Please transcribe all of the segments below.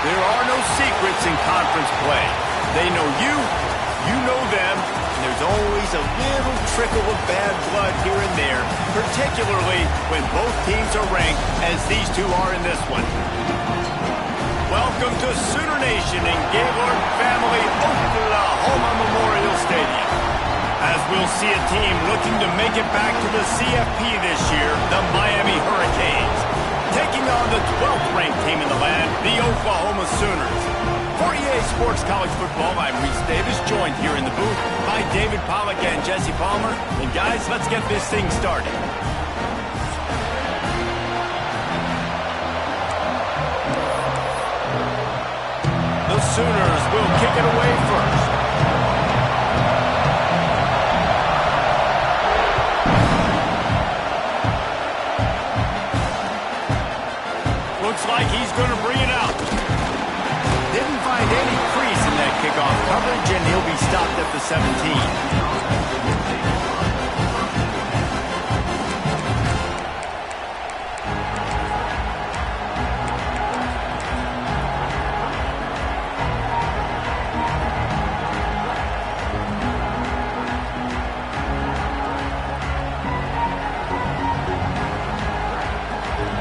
There are no secrets in conference play. They know you, you know them, and there's always a little trickle of bad blood here and there, particularly when both teams are ranked as these two are in this one. Welcome to Sooner Nation in Gaylord Family Oklahoma Memorial Stadium. As we'll see a team looking to make it back to the CFP this year, the Miami Hurricanes. Taking on the 12th ranked team in the land, the Oklahoma Sooners. For EA Sports College Football, I'm Reese Davis, joined here in the booth by David Pollack and Jesse Palmer. And guys, let's get this thing started. The Sooners will kick it away first. Looks like he's going to bring it out. Didn't find any crease in that kickoff coverage, and he'll be stopped at the 17.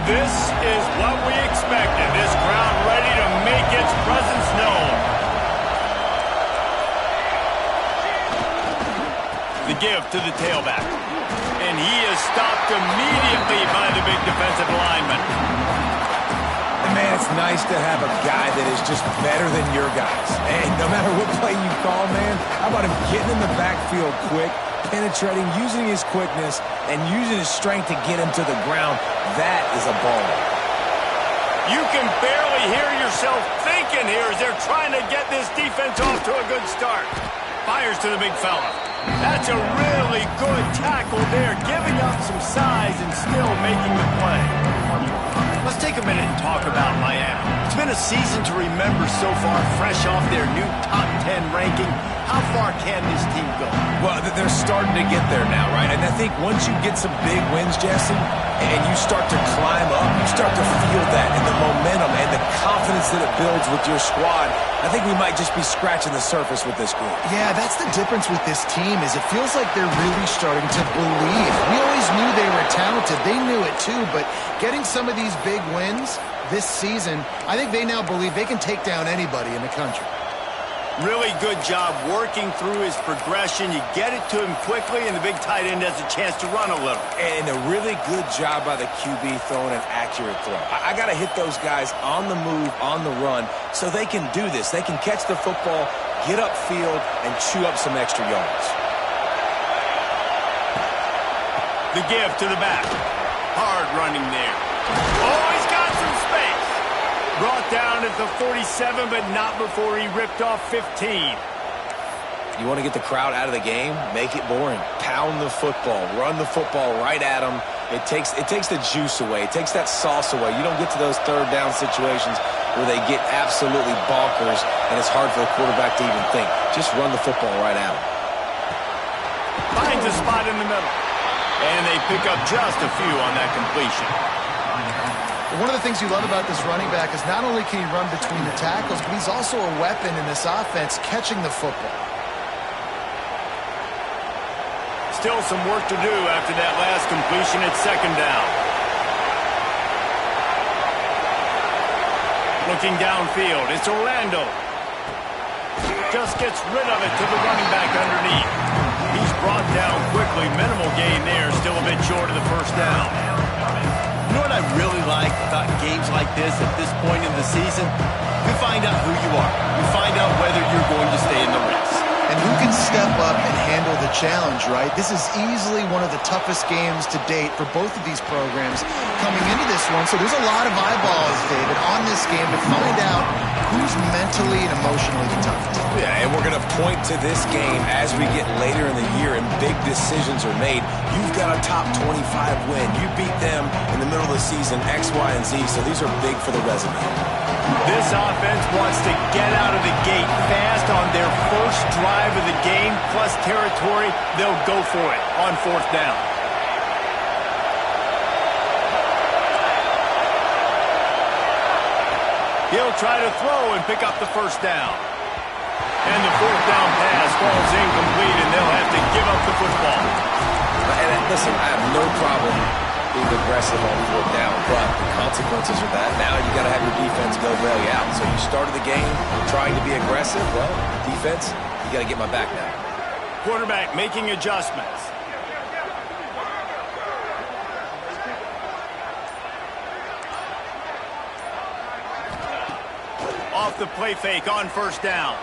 This is what we expected. This crowd ready to make its presence known. The give to the tailback. And he is stopped immediately by the big defensive lineman. And man, it's nice to have a guy that is just better than your guys. And no matter what play you call, man, how about him getting in the backfield quick, penetrating, using his quickness, and using his strength to get him to the ground. That is a ball. You can barely hear yourself thinking here as they're trying to get this defense off to a good start. Fires to the big fella. That's a really good tackle there, giving up some size and still making the play. Let's take a minute and talk about Miami. It's been a season to remember so far, fresh off their new top 10 ranking. How far can this team go? Well, they're starting to get there now, right? And I think once you get some big wins, Jesse, and you start to climb up, you start to feel that and the momentum and the confidence that it builds with your squad. I think we might just be scratching the surface with this group. Yeah, that's the difference with this team is it feels like they're really starting to believe. We always knew they were talented. They knew it too, but getting some of these big wins this season, I think they now believe they can take down anybody in the country. Really good job working through his progression. You get it to him quickly, and the big tight end has a chance to run a little. And a really good job by the QB throwing an accurate throw. I got to hit those guys on the move, on the run, so they can do this. They can catch the football, get upfield, and chew up some extra yards. The give to the back. Hard running there. Oh, he's got some space. Brought down at the 47, but not before he ripped off 15. You want to get the crowd out of the game? Make it boring. Pound the football. Run the football right at them. It takes the juice away. It takes that sauce away. You don't get to those third down situations where they get absolutely bonkers, and it's hard for the quarterback to even think. Just run the football right at them. Finds a spot in the middle. And they pick up just a few on that completion. One of the things you love about this running back is not only can he run between the tackles, but he's also a weapon in this offense catching the football. Still some work to do after that last completion at second down. Looking downfield, it's Orlando. Just gets rid of it to the running back underneath. He's brought down quickly. Minimal gain there, still a bit short of the first down. You know what I really like about games like this at this point in the season? You find out who you are. You find out whether you're going to stay in the race. And who can step up and handle the challenge, right? This is easily one of the toughest games to date for both of these programs coming into this one. So there's a lot of eyeballs, David, on this game to find out who's mentally and emotionally the toughest. Yeah, and we're going to point to this game as we get later in the year and big decisions are made. You've got a top 25 win. You beat them in the middle of the season, X, Y, and Z, so these are big for the resume. This offense wants to get out of the gate fast on their first drive of the game, plus territory. They'll go for it on fourth down. He'll try to throw and pick up the first down. And the fourth down pass falls incomplete, and they'll have to give up the football. And listen, I have no problem being aggressive on fourth down, but the consequences are that now you got to have your defense go bail you out. So you started the game trying to be aggressive. Well, defense, you got to get my back now. Quarterback making adjustments. Off the play fake on first down.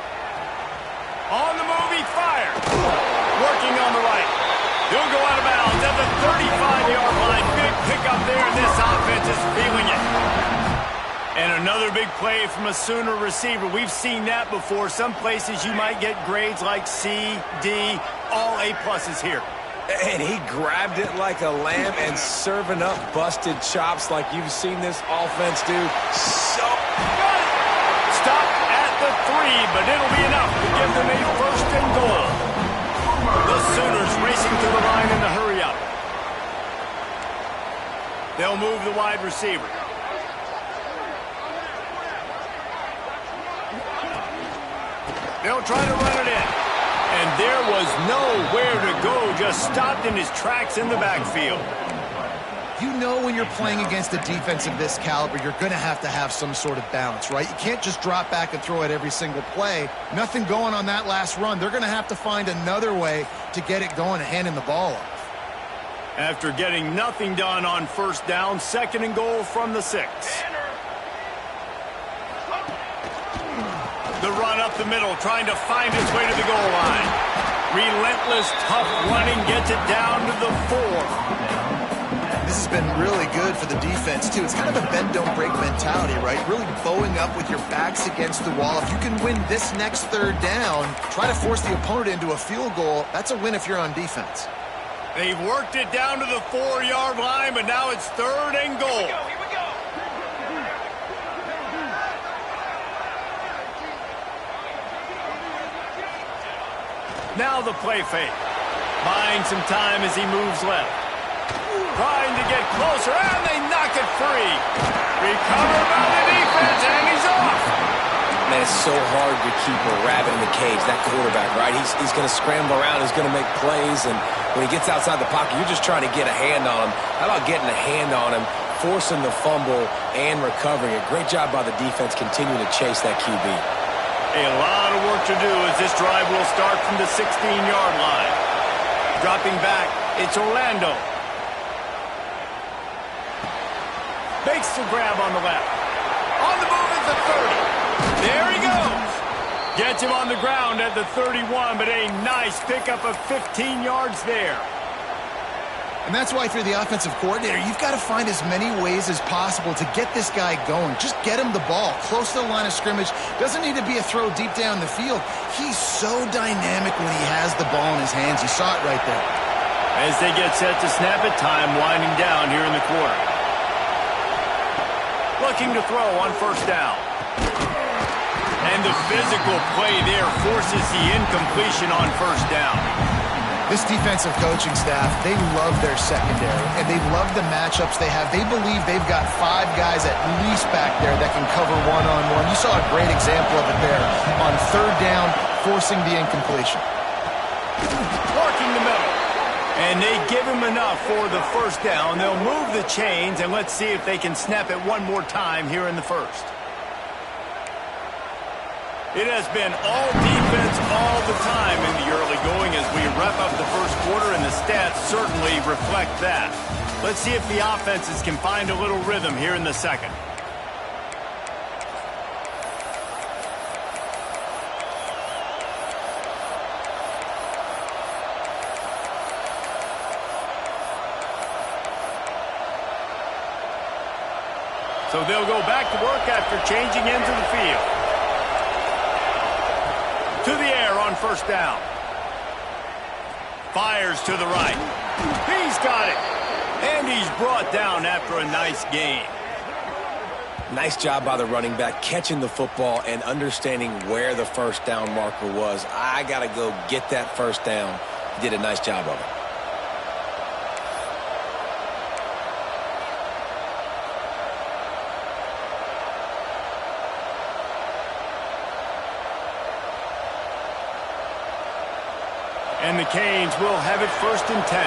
On the move, he fires. Working on the right. He'll go out of bounds at the 35-yard line. Big pickup there, and this offense is feeling it. And another big play from a Sooner receiver. We've seen that before. Some places you might get grades like C, D, all A-pluses here. And he grabbed it like a lamb and serving up busted chops like you've seen this offense do. So got it. Stop at the 3, but it'll be enough to give them a first and goal. The Sooners racing to the line in the hurry-up. They'll move the wide receiver. They'll try to run it in. And there was nowhere to go, just stopped in his tracks in the backfield. You know when you're playing against a defense of this caliber, you're going to have some sort of balance, right? You can't just drop back and throw it every single play. Nothing going on that last run. They're going to have to find another way to get it going and handing the ball off. After getting nothing done on first down, second and goal from the 6. The run up the middle, trying to find his way to the goal line. Relentless, tough running, gets it down to the 4. This has been really good for the defense, too. It's kind of a bend-don't-break mentality, right? Really bowing up with your backs against the wall. If you can win this next third down, try to force the opponent into a field goal, that's a win if you're on defense. They've worked it down to the 4-yard line, but now it's third and goal. Here we go. Now the play fake. Buying some time as he moves left. Trying to get closer, and they knock it free. Recovered by the defense, and he's off. Man, it's so hard to keep a rabbit in the cage, that quarterback, right? He's going to scramble around, he's going to make plays, and when he gets outside the pocket, you're just trying to get a hand on him. How about getting a hand on him, forcing the fumble, and recovering it? Great job by the defense continuing to chase that QB. A lot of work to do as this drive will start from the 16-yard line. Dropping back, it's Orlando. Makes the grab on the left. On the move at the 30. There he goes. Gets him on the ground at the 31, but a nice pickup of 15 yards there. And that's why if you're the offensive coordinator, you've got to find as many ways as possible to get this guy going. Just get him the ball close to the line of scrimmage. Doesn't need to be a throw deep down the field. He's so dynamic when he has the ball in his hands. You saw it right there. As they get set to snap it, time winding down here in the quarter. Looking to throw on first down. And the physical play there forces the incompletion on first down. This defensive coaching staff, they love their secondary, and they love the matchups they have. They believe they've got 5 guys at least back there that can cover one-on-one. You saw a great example of it there on third down, forcing the incompletion. Working the middle. And they give him enough for the first down. They'll move the chains, and let's see if they can snap it one more time here in the first. It has been all defense all the time in the early going as we wrap up the first quarter, and the stats certainly reflect that. Let's see if the offenses can find a little rhythm here in the second. So they'll go back to work after changing into the field. To the air on first down. Fires to the right. He's got it. And he's brought down after a nice gain. Nice job by the running back, catching the football and understanding where the first down marker was. I got to go get that first down. He did a nice job of it. And the Canes will have it 1st and 10.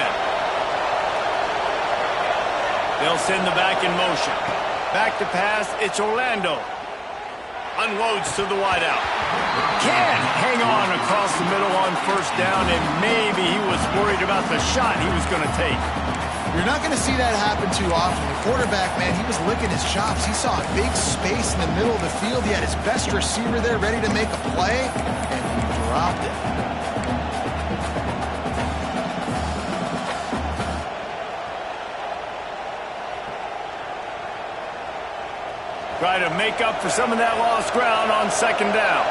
They'll send the back in motion. Back to pass, it's Orlando. Unloads to the wideout. Can't hang on across the middle on 1st down, and maybe he was worried about the shot he was going to take. You're not going to see that happen too often. The quarterback, man, he was licking his chops. He saw a big space in the middle of the field. He had his best receiver there ready to make a play, and he dropped it. Try to make up for some of that lost ground on 2nd down.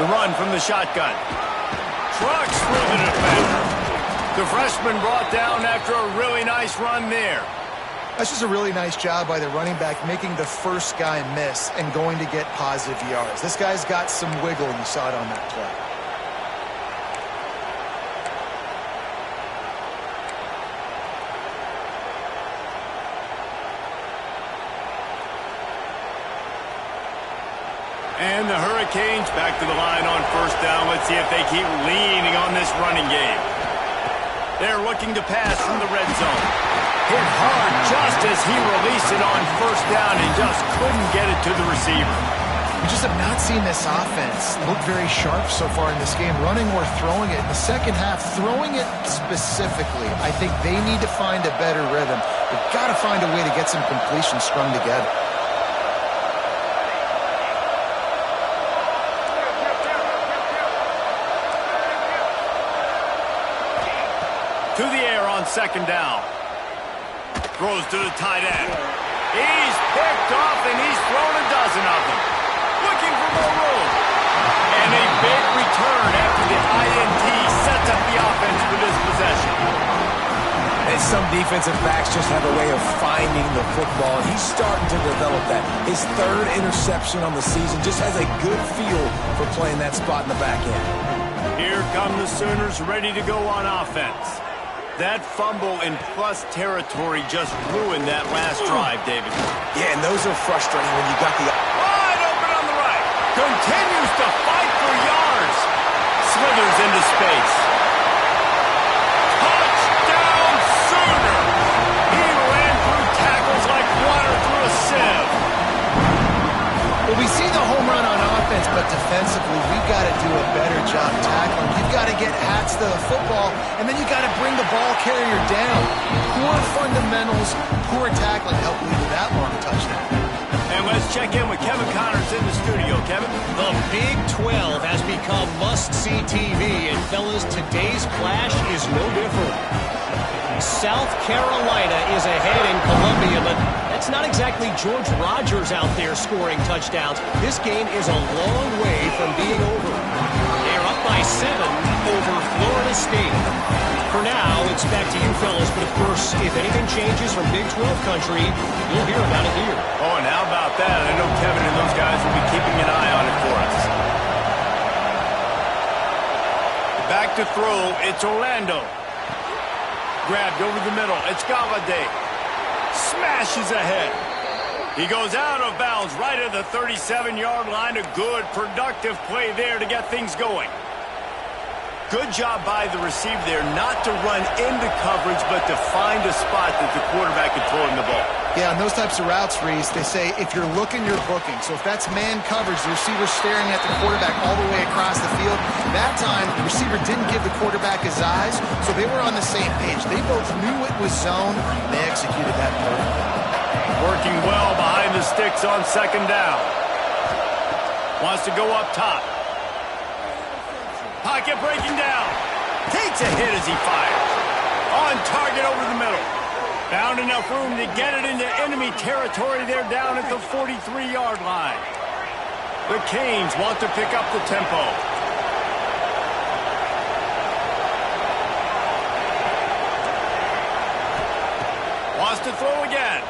The run from the shotgun. Trucks through the defender. The freshman brought down after a really nice run there. That's just a really nice job by the running back, making the first guy miss and going to get positive yards. This guy's got some wiggle, and you saw it on that play. And the Hurricanes back to the line on 1st down. Let's see if they keep leaning on this running game. They're looking to pass from the red zone. Hit hard just as he released it on 1st down and just couldn't get it to the receiver. We just have not seen this offense look very sharp so far in this game, running or throwing it. In the second half, throwing it specifically, I think they need to find a better rhythm. They've got to find a way to get some completions strung together. To the air on 2nd down. Throws to the tight end. He's picked off, and he's thrown a dozen of them. Looking for more room. And a big return after the INT sets up the offense for this possession. And some defensive backs just have a way of finding the football. He's starting to develop that. His 3rd interception on the season just has a good feel for playing that spot in the back end. Here come the Sooners ready to go on offense. That fumble in plus territory just ruined that last drive, David. Yeah, and those are frustrating when you got the... Wide open on the right. Continues to fight for yards. Slithers into space. Touchdown, Sooner! He ran through tackles like water through a sieve. Well, we see the home run on offense, but defensively, we've got to do a better job tackling. You've got to get hats to the football, and then you got to bring the ball carrier down. Poor fundamentals, poor tackling help lead to that long touchdown. And let's check in with Kevin Connors in the studio. Kevin? The Big 12 has become must-see TV, and fellas, today's clash is no different. South Carolina is ahead in Columbia, but that's not exactly George Rogers out there scoring touchdowns. This game is a long way from being over. They're up by 7 over Florida State. For now, it's back to you fellas, but of course, if anything changes from Big 12 country, you'll hear about it here. Oh, and how about that? I know Kevin and those guys will be keeping an eye on it for us. Back to throw, it's Orlando. Grabbed over the middle. It's Galladay. Smashes ahead. He goes out of bounds right at the 37-yard line. A good, productive play there to get things going. Good job by the receiver there not to run into coverage, but to find a spot that the quarterback could throw him the ball. Yeah, on those types of routes, Reese, they say if you're looking, you're booking. So if that's man coverage, the receiver's staring at the quarterback all the way across the field. That time, the receiver didn't give the quarterback his eyes, so they were on the same page. They both knew it was zone. They executed that perfectly. Working well behind the sticks on 2nd down. Wants to go up top. Pocket breaking down. Takes a hit as he fires. On target over the middle. Found enough room to get it into enemy territory there down at the 43-yard line. The Canes want to pick up the tempo. Wants to throw again.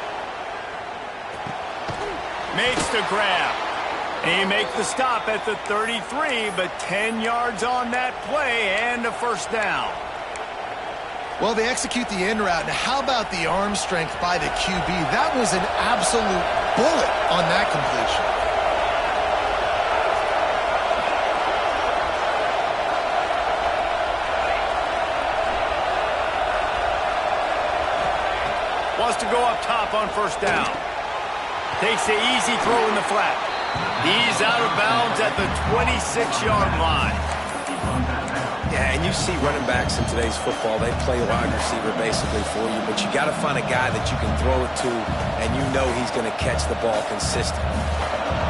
Makes the grab. He makes the stop at the 33, but 10 yards on that play and a 1st down. Well, they execute the in route. Now, how about the arm strength by the QB? That was an absolute bullet on that completion. Wants to go up top on first down. Takes the easy throw in the flat. He's out of bounds at the 26-yard line. Yeah, and you see running backs in today's football, they play wide receiver basically for you, but you got to find a guy that you can throw it to, and you know he's going to catch the ball consistently.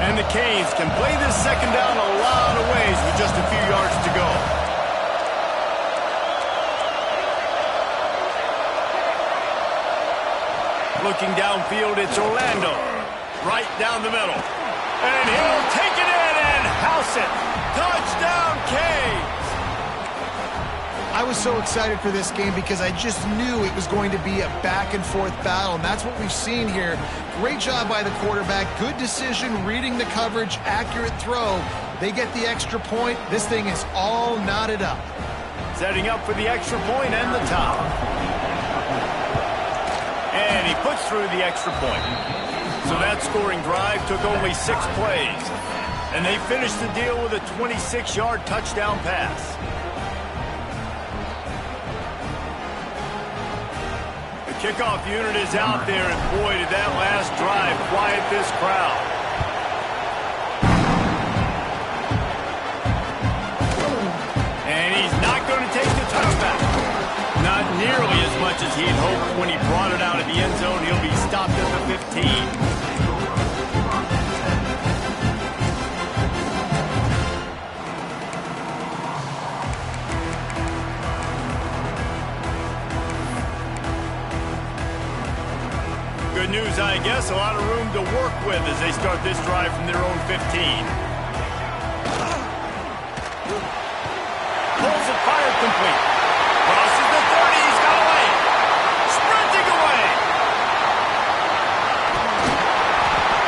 And the Canes can play this second down a lot of ways with just a few yards to go. Looking downfield, it's Orlando. Right down the middle. And he'll take it in and house it. Touchdown, Canes! I was so excited for this game because I just knew it was going to be a back-and-forth battle, and that's what we've seen here. Great job by the quarterback. Good decision, reading the coverage, accurate throw. They get the extra point. This thing is all knotted up. Setting up for the extra point and the top. And he puts through the extra point. So that scoring drive took only 6 plays. And they finished the deal with a 26-yard touchdown pass. The kickoff unit is out there, and boy, did that last drive quiet this crowd. And he's not going to take the touchback. Not nearly as much as he had hoped when he brought it out of the end zone. He'll be stopped at the 15. Good news, I guess. A lot of room to work with as they start this drive from their own 15. Pulls it, fired complete. Crosses the 30, he's got away. Sprinting away.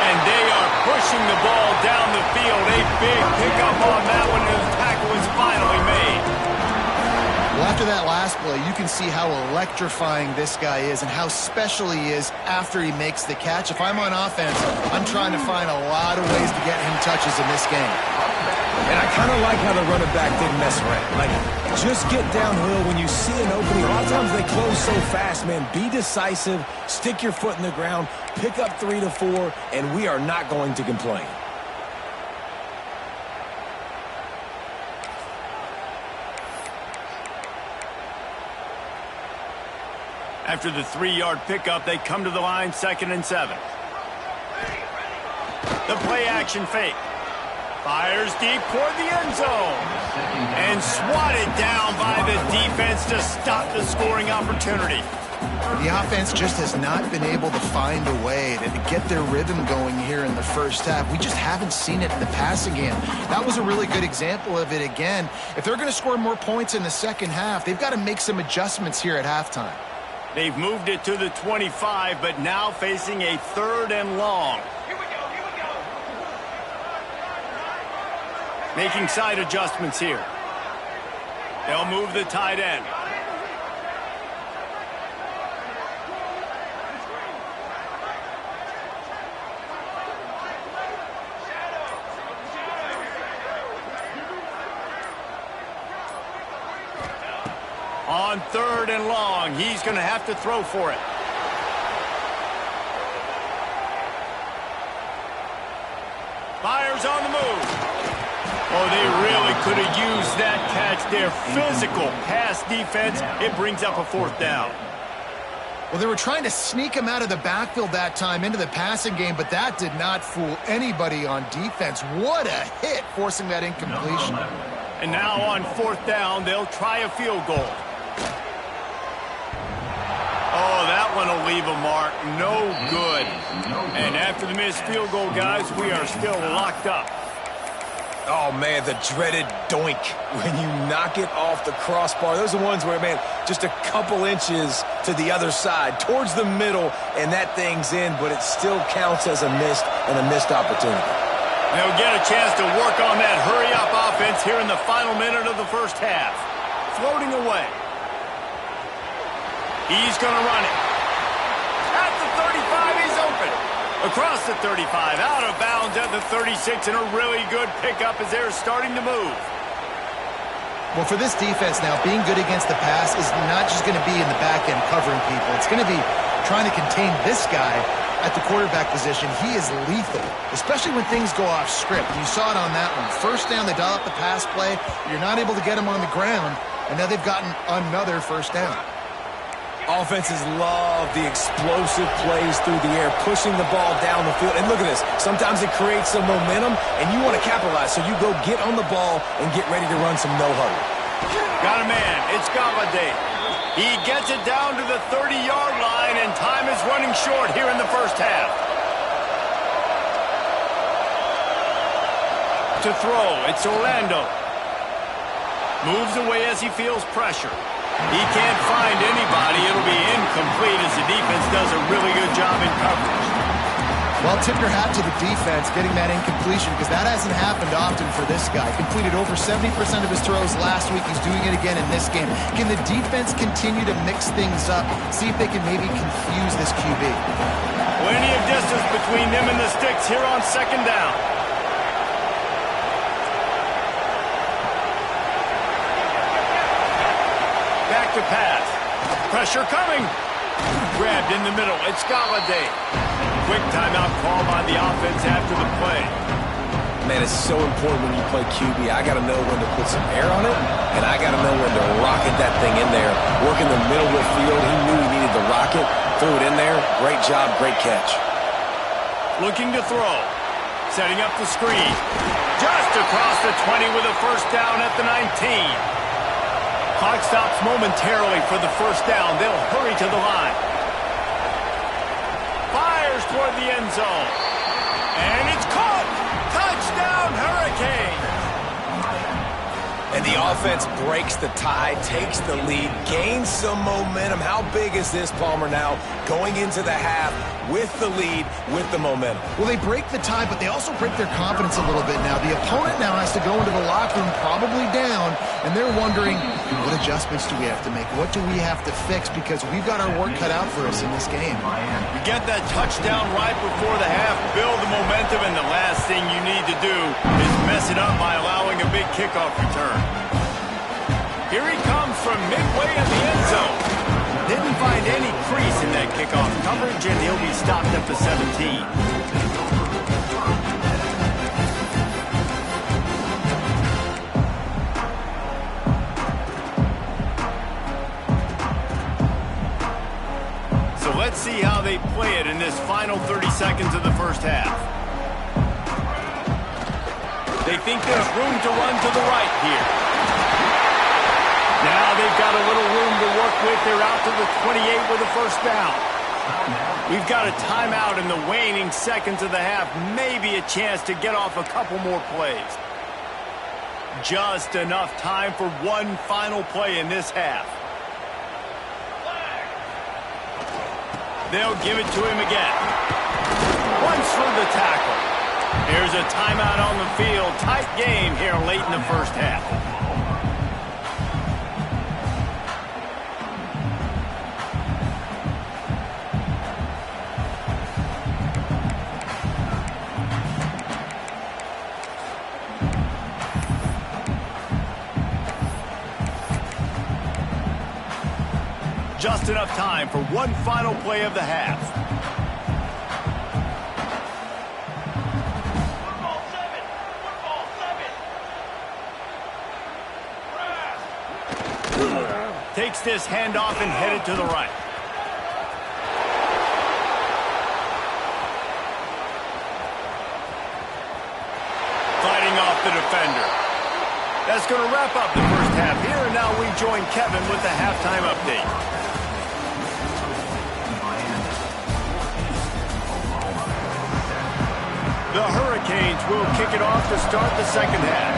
And they are pushing the ball down the field. A big pickup on that one, and the tackle is finally made. Well, after that last play, you can see how electrifying this guy is and how special he is after he makes the catch. If I'm on offense, I'm trying to find a lot of ways to get him touches in this game. And I kind of like how the running back didn't mess around. Like, just get downhill when you see an opening. A lot of times they close so fast, man. Be decisive, stick your foot in the ground, pick up 3 to 4, and we are not going to complain. After the 3-yard pickup, they come to the line, 2nd and 7. The play action fake. Fires deep toward the end zone. And swatted down by the defense to stop the scoring opportunity. The offense just has not been able to find a way to get their rhythm going here in the first half. We just haven't seen it in the passing game. That was a really good example of it again. If they're going to score more points in the second half, they've got to make some adjustments here at halftime. They've moved it to the 25, but now facing a 3rd and long. Making side adjustments here. They'll move the tight end. On 3rd and long, he's going to have to throw for it. Fires on the move. Oh, they really could have used that catch there. Physical pass defense. It brings up a 4th down. Well, they were trying to sneak him out of the backfield that time into the passing game, but that did not fool anybody on defense. What a hit, forcing that incompletion. And now on 4th down, they'll try a field goal. Oh, that one will leave a mark. No good. And after the missed field goal, guys, we are still locked up. Oh, man, the dreaded doink when you knock it off the crossbar. Those are the ones where, man, just a couple inches to the other side, towards the middle, and that thing's in, but it still counts as a missed opportunity. They'll get a chance to work on that hurry-up offense here in the final minute of the first half. Floating away. He's going to run it. At the 35, he's open. Across the 35, out of bounds at the 36, and a really good pickup as they're starting to move. Well, for this defense now, being good against the pass is not just going to be in the back end covering people. It's going to be trying to contain this guy at the quarterback position. He is lethal, especially when things go off script. You saw it on that one. First down, they dial up the pass play. You're not able to get him on the ground, and now they've gotten another first down. Offenses love the explosive plays through the air, pushing the ball down the field. And look at this. Sometimes it creates some momentum, and you want to capitalize. So you go get on the ball and get ready to run some no-huddle. Got a man. It's Galladay. He gets it down to the 30-yard line, and time is running short here in the first half. To throw, it's Orlando. Moves away as he feels pressure. He can't find anybody. It'll be incomplete as the defense does a really good job in coverage. Well, tip your hat to the defense getting that incompletion because that hasn't happened often for this guy. Completed over 70% of his throws last week. He's doing it again in this game. Can the defense continue to mix things up, see if they can maybe confuse this QB? Plenty of distance between them and the sticks here on second down. Back to pass. Pressure coming. Grabbed in the middle. It's Galladay. Quick timeout call by the offense after the play. Man, it's so important when you play QB. I got to know when to put some air on it, and I got to know when to rocket that thing in there. Work in the middle of the field. He knew he needed the rocket. Threw it in there. Great job. Great catch. Looking to throw. Setting up the screen. Just across the 20 with a first down at the 19. Clock stops momentarily for the first down. They'll hurry to the line. Fires toward the end zone. And it's caught. Touchdown, Hurricane. And the offense breaks the tie, takes the lead, gains some momentum. How big is this, Palmer, now? Going into the half with the lead, with the momentum. Well, they break the tie, but they also break their confidence a little bit now. The opponent now has to go into the locker room probably down, and they're wondering, what adjustments do we have to make? What do we have to fix? Because we've got our work cut out for us in this game. You get that touchdown right before the half, build the momentum, and the last thing you need to do is mess it up by allowing a big kickoff return. Here he comes from midway in the end zone. Didn't find any crease in that kickoff coverage, and he'll be stopped at the 17. So let's see how they play it in this final 30 seconds of the first half. They think there's room to run to the right here. Now they've got a little room to work with. They're out to the 28 with a first down. We've got a timeout in the waning seconds of the half. Maybe a chance to get off a couple more plays. Just enough time for one final play in this half. They'll give it to him again. Once through the tackle. Here's a timeout on the field. Tight game here late in the first half. Just enough time for one final play of the half. Takes this handoff and headed to the right. Fighting off the defender. That's going to wrap up the first half here, and now we join Kevin with the halftime update. The Hurricanes will kick it off to start the second half.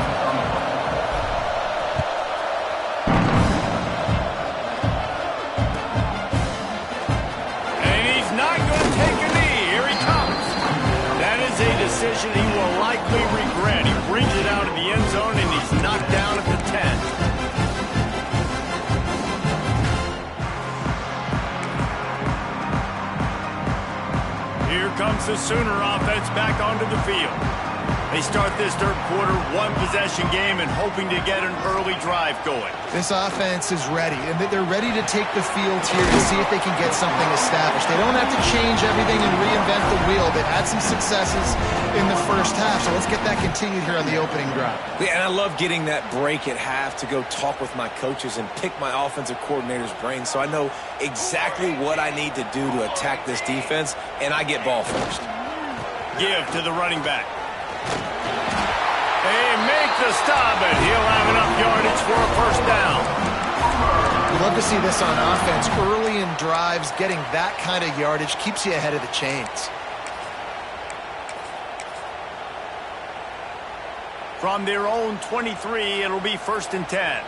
And he's not going to take a knee. Here he comes. That is a decision he will likely regret. He brings it out of the end zone, and he's knocked down at the 10. brings the Sooner offense back onto the field. They start this third quarter one-possession game and hoping to get an early drive going. This offense is ready, and they're ready to take the field here to see if they can get something established. They don't have to change everything and reinvent the wheel. They've had some successes in the first half, so let's get that continued here on the opening drive. Yeah, and I love getting that break at half to go talk with my coaches and pick my offensive coordinator's brain so I know exactly what I need to do to attack this defense, and I get ball first. Give to the running back. They make the stop, and he'll have enough yardage for a first down. We love to see this on offense. Early in drives, getting that kind of yardage keeps you ahead of the chains. From their own 23, it'll be 1st and 10.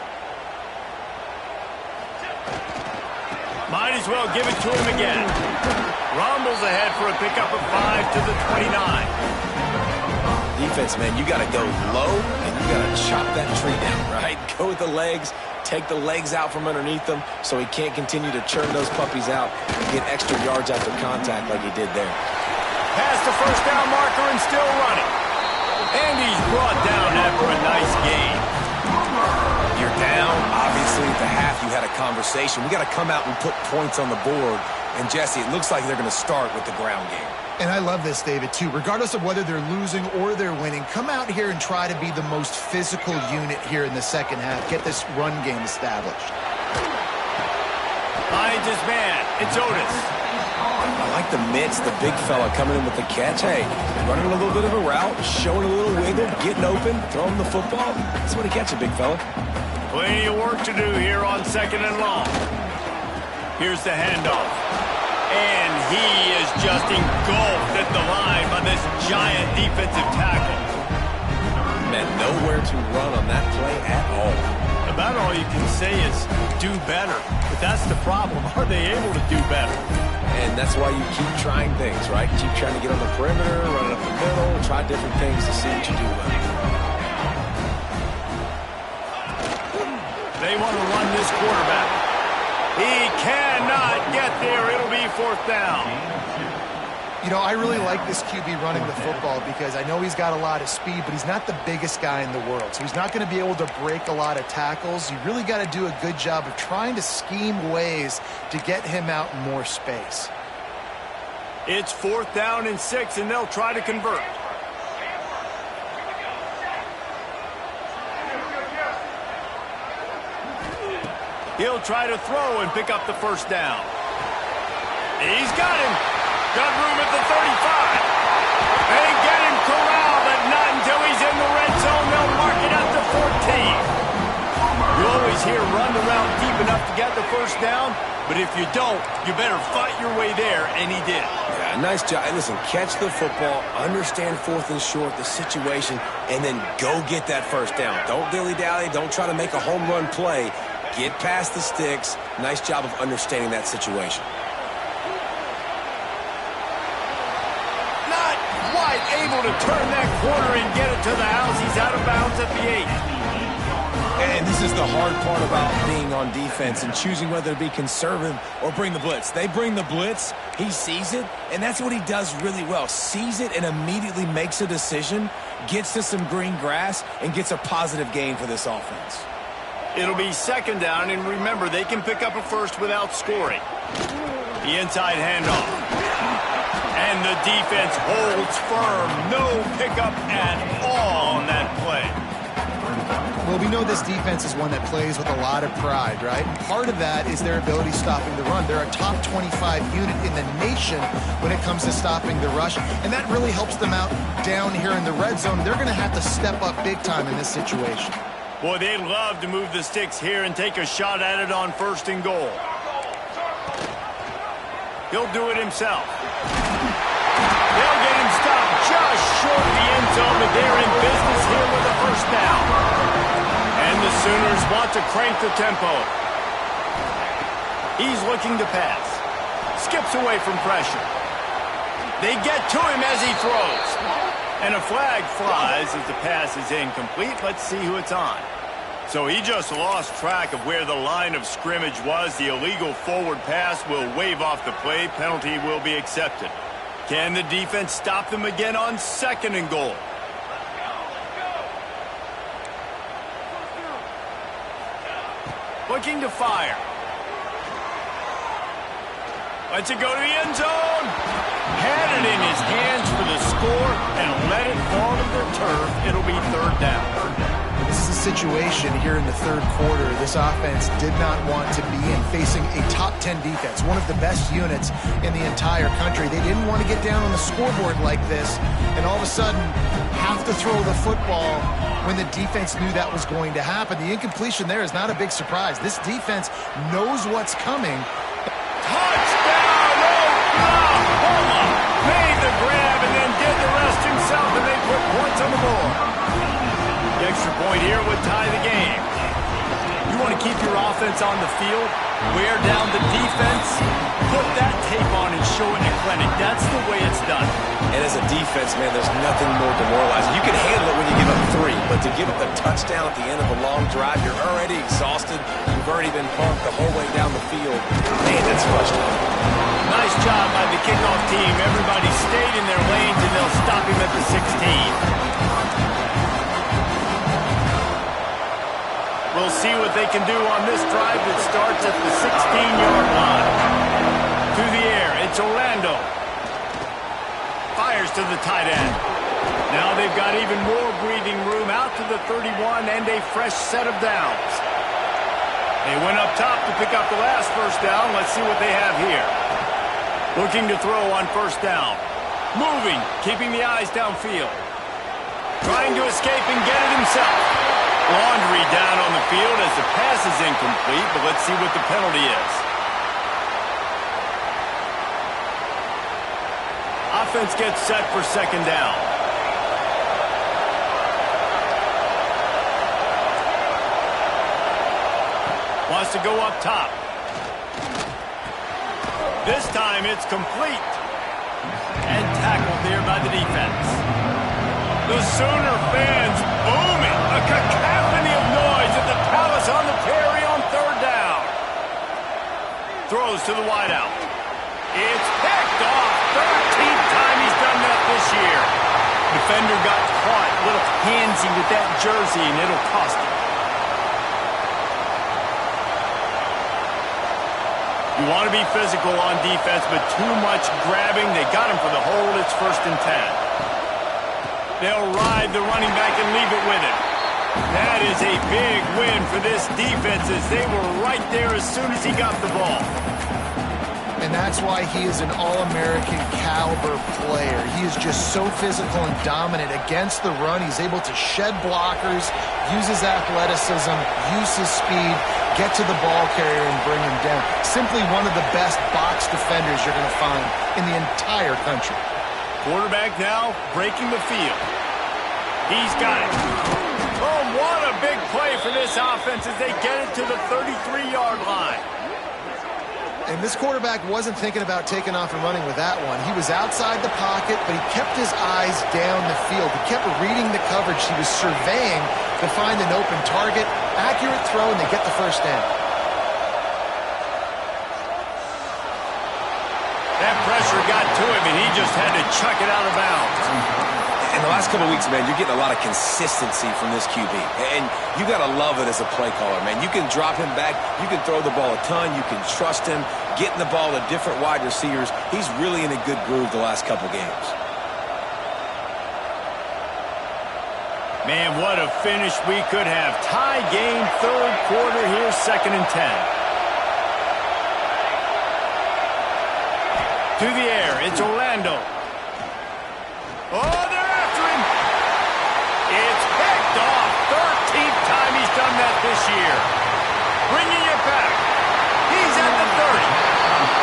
Might as well give it to him again. Rumbles ahead for a pickup of 5 to the 29. Defense, man, you got to go low, and you got to chop that tree down, right? Go with the legs, take the legs out from underneath them so he can't continue to churn those puppies out and get extra yards after contact like he did there. Past the first down marker and still running. And he's brought down after a nice gain. You're down. Obviously, at the half, you had a conversation. We got to come out and put points on the board. And, Jesse, it looks like they're going to start with the ground game. And I love this, David, too. Regardless of whether they're losing or they're winning, come out here and try to be the most physical unit here in the second half. Get this run game established. Finds his man. It's Otis. I like the mitts, the big fella coming in with the catch. Hey, running a little bit of a route, showing a little wiggle, getting open, throwing the football. That's what he catches, big fella. Plenty of work to do here on 2nd and long. Here's the handoff. And he is just engulfed at the line by this giant defensive tackle. Man, nowhere to run on that play at all. About all you can say is do better. But that's the problem. Are they able to do better? And that's why you keep trying things, right? Keep trying to get on the perimeter, run it up the middle, try different things to see what you do well. They want to run this quarterback. He cannot get there. It'll be 4th down. You know, I really like this QB running the football because I know he's got a lot of speed, but he's not the biggest guy in the world. So he's not going to be able to break a lot of tackles. You really got to do a good job of trying to scheme ways to get him out in more space. It's 4th down and 6, and they'll try to convert. He'll try to throw and pick up the first down. He's got him. Got room at the 35. They get him corralled, but not until he's in the red zone. They'll mark it at the 14. You always hear run the route deep enough to get the first down, but if you don't, you better fight your way there, and he did. Yeah, nice job. Hey, listen, catch the football, understand 4th and short, the situation, and then go get that first down. Don't dilly-dally. Don't try to make a home run play. Get past the sticks. Nice job of understanding that situation. Not quite able to turn that corner and get it to the house. He's out of bounds at the 8. And this is the hard part about being on defense and choosing whether to be conservative or bring the blitz. They bring the blitz, he sees it, and that's what he does really well. Sees it and immediately makes a decision, gets to some green grass, and gets a positive gain for this offense. It'll be 2nd down, and remember, they can pick up a first without scoring. The inside handoff. And the defense holds firm. No pickup at all on that play. Well, we know this defense is one that plays with a lot of pride, right? And part of that is their ability stopping the run. They're a top 25 unit in the nation when it comes to stopping the rush, and that really helps them out down here in the red zone. They're going to have to step up big time in this situation. Boy, they'd love to move the sticks here and take a shot at it on 1st and goal. He'll do it himself. They'll get him stopped just short of the end zone, but they're in business here with a first down. And the Sooners want to crank the tempo. He's looking to pass. Skips away from pressure. They get to him as he throws. And a flag flies as the pass is incomplete. Let's see who it's on. So he just lost track of where the line of scrimmage was. The illegal forward pass will wave off the play. Penalty will be accepted. Can the defense stop them again on 2nd and goal? Looking to fire. Lets it go to the end zone. Had it in his hands for the score and let it fall to the turf. It'll be 3rd down. This is a situation here in the 3rd quarter this offense did not want to be in, facing a top 10 defense, one of the best units in the entire country. They didn't want to get down on the scoreboard like this and all of a sudden have to throw the football when the defense knew that was going to happen. The incompletion there is not a big surprise. This defense knows what's coming. Touchdown! Oklahoma made the grab and then did the rest himself, and they put points on the board. The extra point here would tie the game. You want to keep your offense on the field, wear down the defense, put that tape on and show it in a clinic. That's the way it's done. And as a defense, man, there's nothing more demoralizing. You can handle it when you give up 3, but to give up the touchdown at the end of a long drive, you're already exhausted. You've already been pumped the whole way down the field. Man, that's frustrating. Nice job by the kickoff team. Everybody stayed in their lanes, and they'll stop him at the 16. We'll see what they can do on this drive that starts at the 16-yard line. To the air, it's Orlando. Fires to the tight end. Now they've got even more breathing room out to the 31 and a fresh set of downs. They went up top to pick up the last 1st down. Let's see what they have here. Looking to throw on 1st down. Moving, keeping the eyes downfield. Trying to escape and get it himself. Laundry down on the field as the pass is incomplete, but let's see what the penalty is. Offense gets set for 2nd down. Wants to go up top. This time it's complete. And tackled there by the defense. The Sooner fans booming. A cacophony of noise at the Palace on the Prairie on 3rd down. Throws to the wideout. It's picked off. 13th time he's done that this year. Defender got caught. A little handsy with that jersey, and it'll cost him. You want to be physical on defense, but too much grabbing. They got him for the hold. It's 1st and 10. They'll ride the running back and leave it with him. That is a big win for this defense as they were right there as soon as he got the ball. And that's why he is an All-American caliber player. He is just so physical and dominant against the run. He's able to shed blockers, use his athleticism, use his speed, get to the ball carrier and bring him down. Simply one of the best box defenders you're going to find in the entire country. Quarterback now breaking the field. He's got it. Oh, what a big play for this offense as they get it to the 33-yard line. And this quarterback wasn't thinking about taking off and running with that one. He was outside the pocket, but he kept his eyes down the field. He kept reading the coverage. He was surveying to find an open target. Accurate throw, and they get the 1st down. That pressure got to him, and he just had to chuck it out of bounds. In the last couple of weeks, man, you're getting a lot of consistency from this QB. And you got to love it as a play caller, man. You can drop him back. You can throw the ball a ton. You can trust him, getting the ball to different wide receivers. He's really in a good groove the last couple games. Man, what a finish we could have. Tie game, 3rd quarter here, 2nd and 10. To the air, it's Orlando. Oh, they're after him. It's picked off. 13th time he's done that this year. Bringing it back. He's at the 30.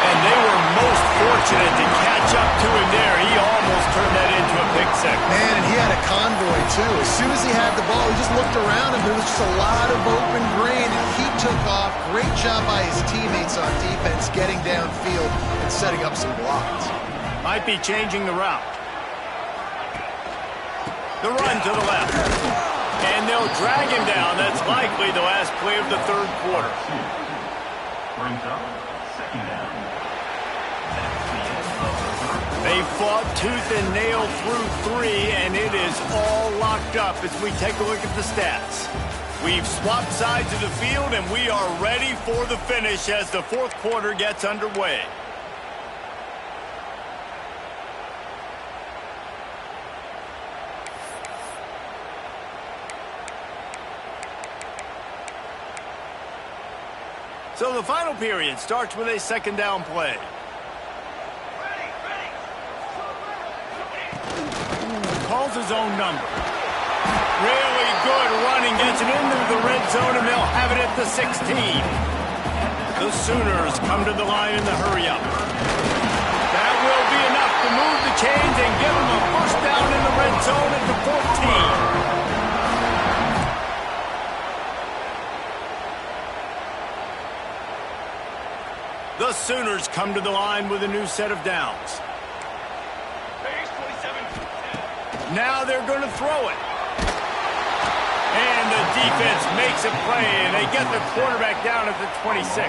And they were most fortunate to catch up to him there. He almost turned that into a pick six. Man, and he had a convoy, too. As soon as he had the ball, he just looked around him. There was just a lot of open green, and he took off. Great job by his teammates on defense, getting downfield and setting up some blocks. Might be changing the route. The run to the left. And they'll drag him down. That's likely the last play of the 3rd quarter. They fought tooth and nail through 3, and it is all locked up as we take a look at the stats. We've swapped sides of the field, and we are ready for the finish as the fourth quarter gets underway. So the final period starts with a second down play. Calls his own number. Really good running, gets it into the red zone, and they'll have it at the 16. The Sooners come to the line in the hurry-up. That will be enough to move the chains and give them a first down in the red zone at the 14. The Sooners come to the line with a new set of downs. Now they're going to throw it. And the defense makes a play, and they get the quarterback down at the 26.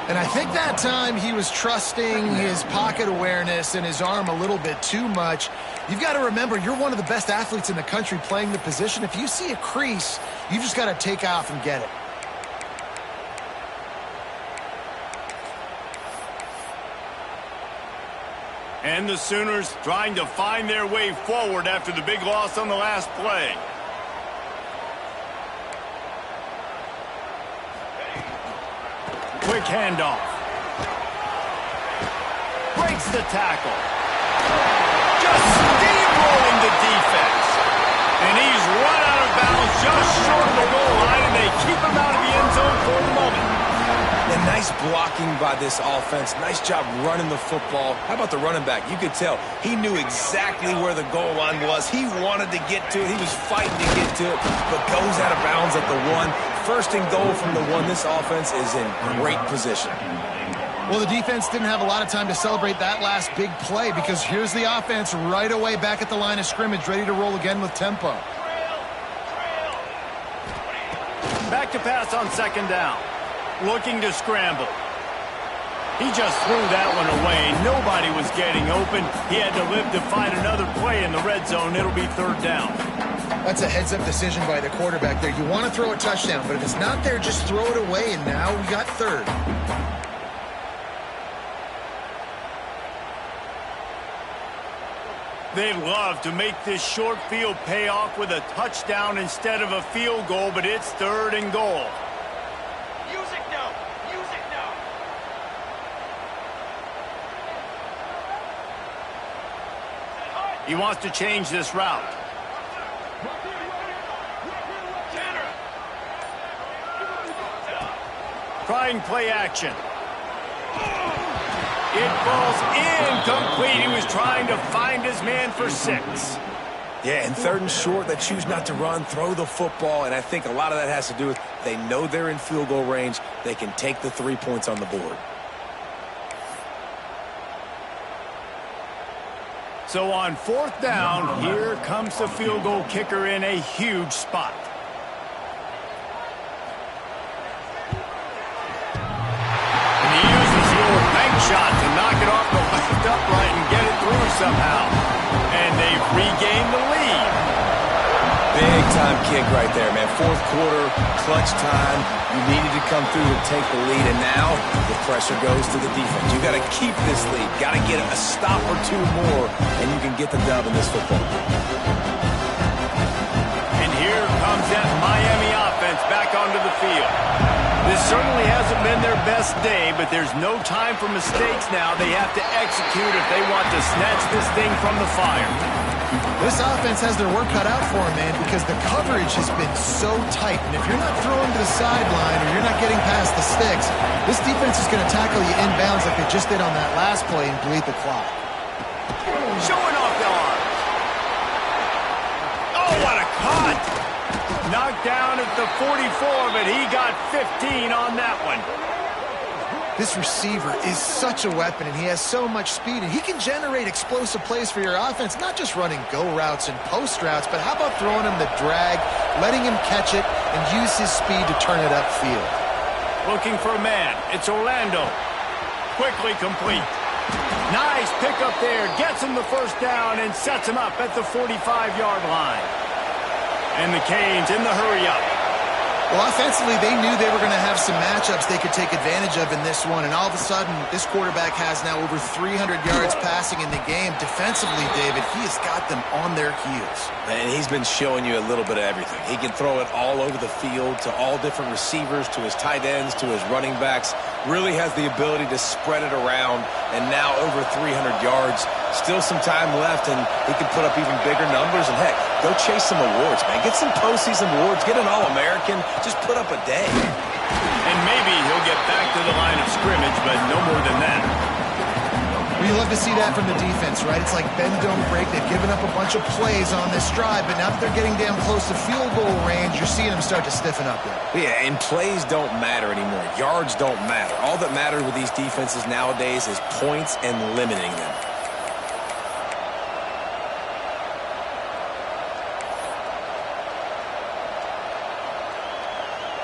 And I think that time he was trusting his pocket awareness and his arm a little bit too much. You've got to remember, you're one of the best athletes in the country playing the position. If you see a crease, you just got to take off and get it. And the Sooners trying to find their way forward after the big loss on the last play. Quick handoff. Breaks the tackle. Just steamrolling the defense. And he's run out of bounds just short of the goal line, and they keep him out of the end zone for the moment. And nice blocking by this offense. Nice job running the football. How about the running back? You could tell he knew exactly where the goal line was. He wanted to get to it. He was fighting to get to it, but goes out of bounds at the 1. First and goal from the 1. This offense is in great position. Well, the defense didn't have a lot of time to celebrate that last big play because here's the offense right away back at the line of scrimmage, ready to roll again with tempo. Back to pass on second down. Looking to scramble. He just threw that one away. Nobody was getting open. He had to live to find another play in the red zone. It'll be third down. That's a heads-up decision by the quarterback there. You want to throw a touchdown, but if it's not there, just throw it away, and now we got third. They'd love to make this short field pay off with a touchdown instead of a field goal, but it's third and goal. He wants to change this route. Trying play action. It falls incomplete. He was trying to find his man for 6. Yeah, and third and short, they choose not to run, throw the football, and I think a lot of that has to do with they know they're in field goal range. They can take the 3 points on the board. So on fourth down, here comes the field goal kicker in a huge spot. And he uses the old bank shot to knock it off the left upright and get it through somehow. And they've regained the lead. Big-time kick right there, man. Fourth quarter, clutch time. You needed to come through to take the lead, and now the pressure goes to the defense. You got to keep this lead. Got to get a stop or 2 more, and you can get the dub in this football. And here comes that Miami offense back onto the field. This certainly hasn't been their best day, but there's no time for mistakes now. They have to execute if they want to snatch this thing from the fire. This offense has their work cut out for them, man, because the coverage has been so tight. And if you're not throwing to the sideline or you're not getting past the sticks, this defense is going to tackle you inbounds like they just did on that last play and bleed the clock. Showing off the arms. Oh, what a cut! Knocked down at the 44, but he got 15 on that one. This receiver is such a weapon, and he has so much speed, and he can generate explosive plays for your offense, not just running go routes and post routes, but how about throwing him the drag, letting him catch it, and use his speed to turn it upfield. Looking for a man. It's Orlando. Quickly complete. Nice pickup there. Gets him the first down and sets him up at the 45-yard line. And the Canes in the hurry-up. Well, offensively, they knew they were going to have some matchups they could take advantage of in this one, and all of a sudden, this quarterback has now over 300 yards passing in the game. Defensively, David, he has got them on their heels. And he's been showing you a little bit of everything. He can throw it all over the field to all different receivers, to his tight ends, to his running backs. Really has the ability to spread it around, and now over 300 yards. Still some time left, and he can put up even bigger numbers. And, heck, go chase some awards, man. Get some postseason awards. Get an All-American. Just put up a day. And maybe he'll get back to the line of scrimmage, but no more than that. We love to see that from the defense, right? It's like bend, don't break. They've given up a bunch of plays on this drive, but now that they're getting down close to field goal range, you're seeing them start to stiffen up there. Yeah, and plays don't matter anymore. Yards don't matter. All that matters with these defenses nowadays is points and limiting them.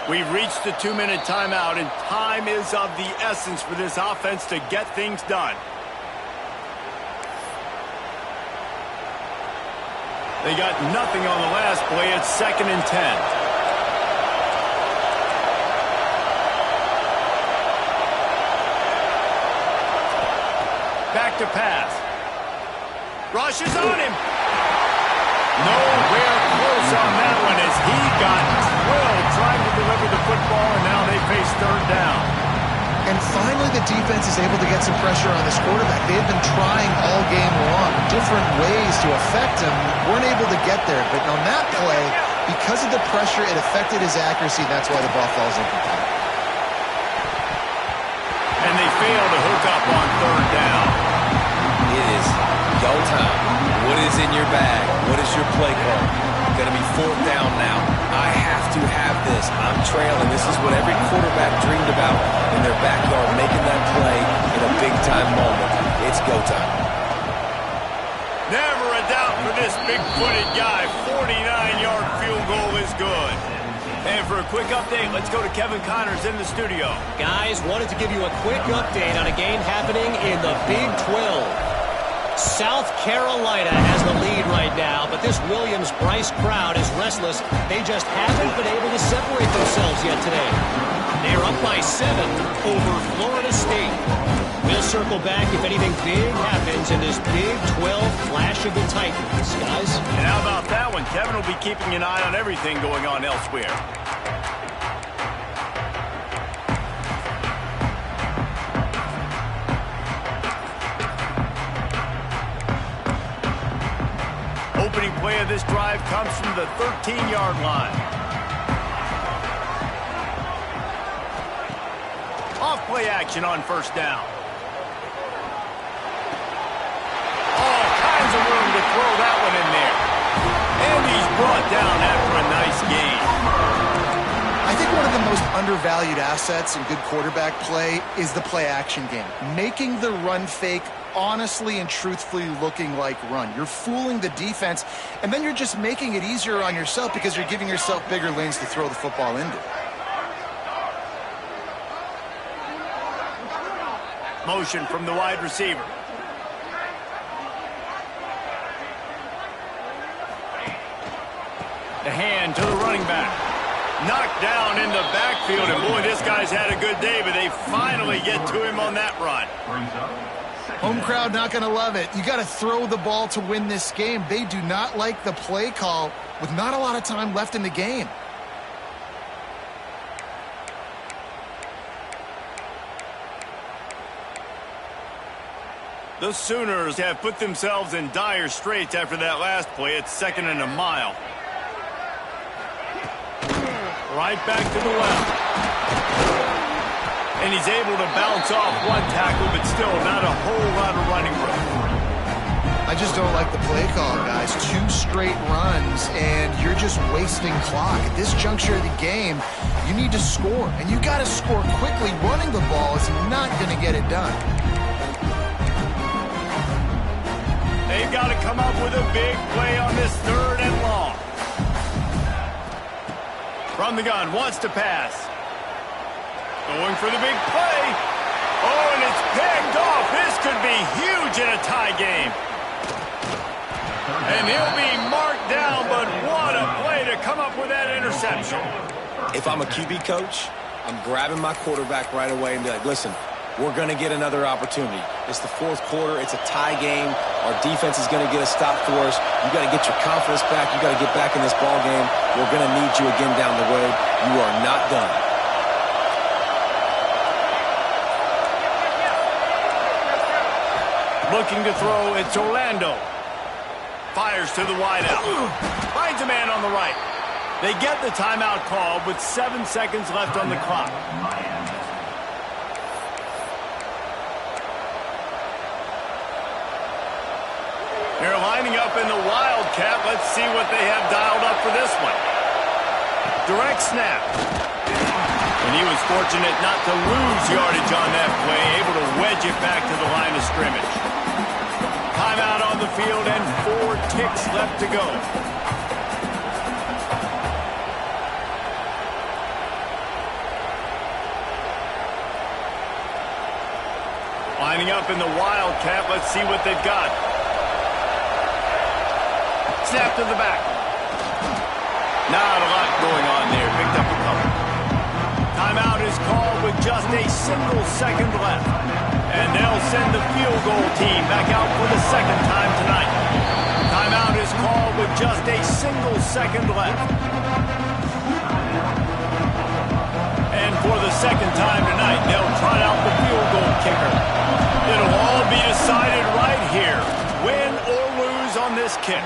We've reached the 2-minute timeout, and time is of the essence for this offense to get things done. They got nothing on the last play. It's 2nd and 10. Back to pass. Rush is on him. Nowhere close on that one as he got drilled trying to deliver the football, and now they face 3rd down. And finally, the defense is able to get some pressure on this quarterback. They've been trying all game long, different ways to affect him. Weren't able to get there, but on that play, because of the pressure, it affected his accuracy. That's why the ball falls incomplete. And they fail to hook up on 3rd down. It is go time. What is in your bag? What is your play call? Going to be 4th down now. I have to have this. I'm trailing. This is what every quarterback dreamed about in their backyard, making that play in a big-time moment. It's go time. Never a doubt for this big-footed guy. 49-yard field goal is good. And for a quick update, let's go to Kevin Connors in the studio. Guys, wanted to give you a quick update on a game happening in the Big 12. South Carolina has the lead right now, but this Williams-Brice crowd is restless. They just haven't been able to separate themselves yet today. They are up by 7 over Florida State. We'll circle back if anything big happens in this Big 12 Clash of the Titans, guys. And how about that one? Kevin will be keeping an eye on everything going on elsewhere. Opening play of this drive comes from the 13-yard line. Off play action on 1st down. All kinds of room to throw that one in there. And he's brought down after a nice gain. I think one of the most undervalued assets in good quarterback play is the play action game. Making the run fake honestly and truthfully looking like run. You're fooling the defense, and then you're just making it easier on yourself because you're giving yourself bigger lanes to throw the football into. Motion from the wide receiver. The hand to the running back. Knocked down in the backfield, and boy, this guy's had a good day, but they finally get to him on that run. Home crowd not going to love it. You got to throw the ball to win this game. They do not like the play call with not a lot of time left in the game. The Sooners have put themselves in dire straits after that last play. It's 2nd and a mile. Right back to the left. And he's able to bounce off one tackle, but still not a whole lot of running room. I just don't like the play call, guys. 2 straight runs, and you're just wasting clock. At this juncture of the game, you need to score, and you got to score quickly. Running the ball is not going to get it done. They've got to come up with a big play on this 3rd and long. From the gun, wants to pass. Going for the big play. Oh, and it's picked off. This could be advantage in a tie game. And he'll be marked down, but what a play to come up with that interception. If I'm a QB coach, I'm grabbing my quarterback right away and be like, listen, we're going to get another opportunity. It's the fourth quarter. It's a tie game. Our defense is going to get a stop for us. You got to get your confidence back. You got to get back in this ball game. We're going to need you again down the road. You are not done. Looking to throw, it's Orlando. Fires to the wideout. Finds a man on the right. They get the timeout called with 7 seconds left on the clock. They're lining up in the Wildcat. Let's see what they have dialed up for this one. Direct snap. And he was fortunate not to lose yardage on that play, able to wedge it back to the line of scrimmage. Timeout on the field and 4 ticks left to go. Lining up in the Wildcat. Let's see what they've got. Snap to the back. Not a lot going on there. Picked up a couple. Timeout is called with just a single second left. And they'll send the field goal team back out for the second time tonight. Timeout is called with just a single second left. And for the second time tonight, they'll trot out the field goal kicker. It'll all be decided right here. Win or lose on this kick.